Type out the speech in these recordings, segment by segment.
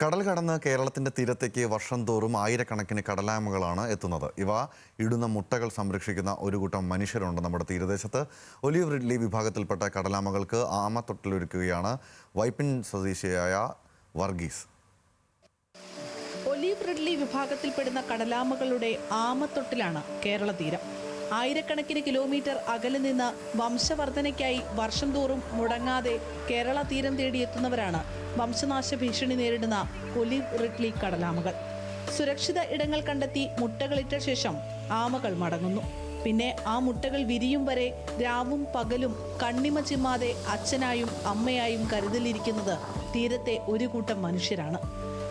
കടൽ കടന്ന് കേരളത്തിന്റെ തീരത്തേക്ക് വർഷം തോറും ആയിരക്കണക്കിന് കടലാമകളാണ് എത്തുന്നത്. ഇവ ഇടുന്ന മുട്ടകൾ സംരക്ഷിക്കുന്ന ഒരു കൂട്ടം മനുഷ്യരുണ്ട് നമ്മുടെ തീരദേശത്ത്. ഒലിവ് റിഡ്ലി വിഭാഗത്തിൽപ്പെട്ട കടലാമകൾക്ക് ആമത്തൊട്ടിലൊരുക്കുകയാണ് വൈപ്പിൻ സ്വദേശിയായ വർഗീസ്. ഒലിവ് റിഡ്ലി വിഭാഗത്തിൽപ്പെടുന്ന കടലാമകളുടെ ആമത്തൊട്ടിലാണ് കേരള തീരം. ആയിരക്കണക്കിന് കിലോമീറ്റർ അകലെ നിന്ന് വംശവർധനയ്ക്കായി വർഷം തോറും മുടങ്ങാതെ കേരള തീരം തേടിയെത്തുന്നവരാണ് വംശനാശ ഭീഷണി നേരിടുന്ന ഒലിവ് റിഡ്ലി കടലാമകൾ. സുരക്ഷിത ഇടങ്ങൾ കണ്ടെത്തി മുട്ടകളിട്ട ശേഷം ആമകൾ മടങ്ങുന്നു. പിന്നെ ആ മുട്ടകൾ വിരിയും വരെ രാവും പകലും കണ്ണിമ ചിമ്മാതെ അച്ഛനായും അമ്മയായും കരുതലിരിക്കുന്നത് തീരത്തെ ഒരു കൂട്ടം മനുഷ്യരാണ്.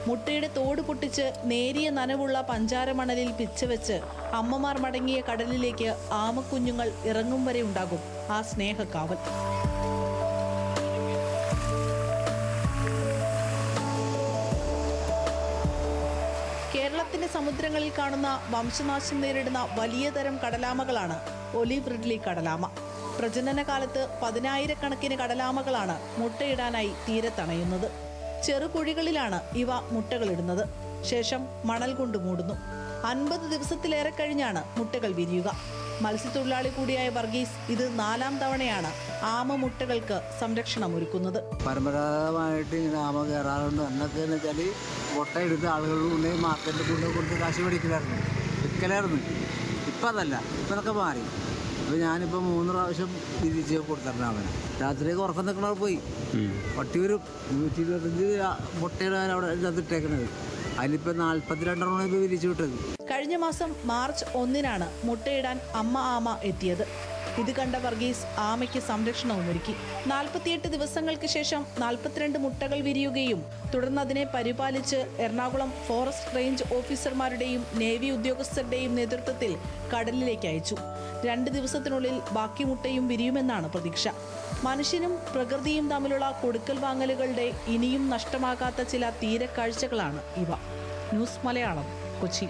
മുട്ടയുടെ തോട് പൊട്ടിച്ച് നേരിയ നനവുള്ള പഞ്ചാരമണലിൽ പിച്ചവെച്ച് അമ്മമാർ മടങ്ങിയ കടലിലേക്ക് ആമക്കുഞ്ഞുങ്ങൾ ഇറങ്ങും വരെ ഉണ്ടാകും ആ സ്നേഹക്കാവൽ. കേരളത്തിന്റെ സമുദ്രങ്ങളിൽ കാണുന്ന വംശനാശം നേരിടുന്ന വലിയ തരം കടലാമകളാണ് ഒലിവ് റിഡ്ലി കടലാമ. പ്രജനന കാലത്ത് 10,000-കണക്കിന് കടലാമകളാണ് മുട്ടയിടാനായി തീരത്തണയുന്നത്. ചെറുകുഴികളിലാണ് ഇവ മുട്ടകളിടുന്നത്. ശേഷം മണൽ കൊണ്ട് മൂടുന്നു. 50 ദിവസത്തിലേറെ കഴിഞ്ഞാണ് മുട്ടകൾ വിരിയുക. മത്സ്യത്തൊഴിലാളി കൂടിയായ വർഗീസ് ഇത് 4ാം തവണയാണ് ആമ മുട്ടകൾക്ക് സംരക്ഷണം ഒരുക്കുന്നത്. പരമ്പരാഗതമായിട്ട് ഇങ്ങനെ ആമ കയറാറുണ്ട്. അന്നൊക്കെ എന്ന് വെച്ചാൽ മുട്ട എടുത്ത ആളുകളുടെ മാർക്കറ്റിൽ കൊടുത്ത് കാശ് മേടിക്കലായിരുന്നു, വിൽക്കലായിരുന്നു. ഇപ്പം അതല്ല, ഇപ്പം അതൊക്കെ മാറി. അപ്പോൾ ഞാനിപ്പോൾ 3 പ്രാവശ്യം തിരിച്ച് കൊടുത്തിട്ടുണ്ട് അവന്. രാത്രിയൊക്കെ ഉറക്കം നിൽക്കണവർ പോയി പട്ടി വരും. 125 മുട്ടയാണ് അവിടെ ഇട്ടേക്കുന്നത്. അതിലിപ്പോൾ 42 ഇപ്പോൾ വിരിച്ചു വിട്ടത്. കഴിഞ്ഞ മാസം മാർച്ച് 1-നാണ് മുട്ടയിടാൻ അമ്മ ആമ എത്തിയത്. ഇത് കണ്ട വർഗീസ് ആമയ്ക്ക് സംരക്ഷണവും ഒരുക്കി. 48 ദിവസങ്ങൾക്ക് ശേഷം 42 മുട്ടകൾ വിരിയുകയും തുടർന്ന് അതിനെ പരിപാലിച്ച് എറണാകുളം ഫോറസ്റ്റ് റേഞ്ച് ഓഫീസർമാരുടെയും നേവി ഉദ്യോഗസ്ഥരുടെയും നേതൃത്വത്തിൽ കടലിലേക്ക് അയച്ചു. 2 ദിവസത്തിനുള്ളിൽ ബാക്കി മുട്ടയും വിരിയുമെന്നാണ് പ്രതീക്ഷ. മനുഷ്യനും പ്രകൃതിയും തമ്മിലുള്ള കൊടുക്കൽ വാങ്ങലുകളുടെ ഇനിയും നഷ്ടമാകാത്ത ചില തീരക്കാഴ്ചകളാണ് ഇവ. ന്യൂസ് മലയാളം, കൊച്ചി.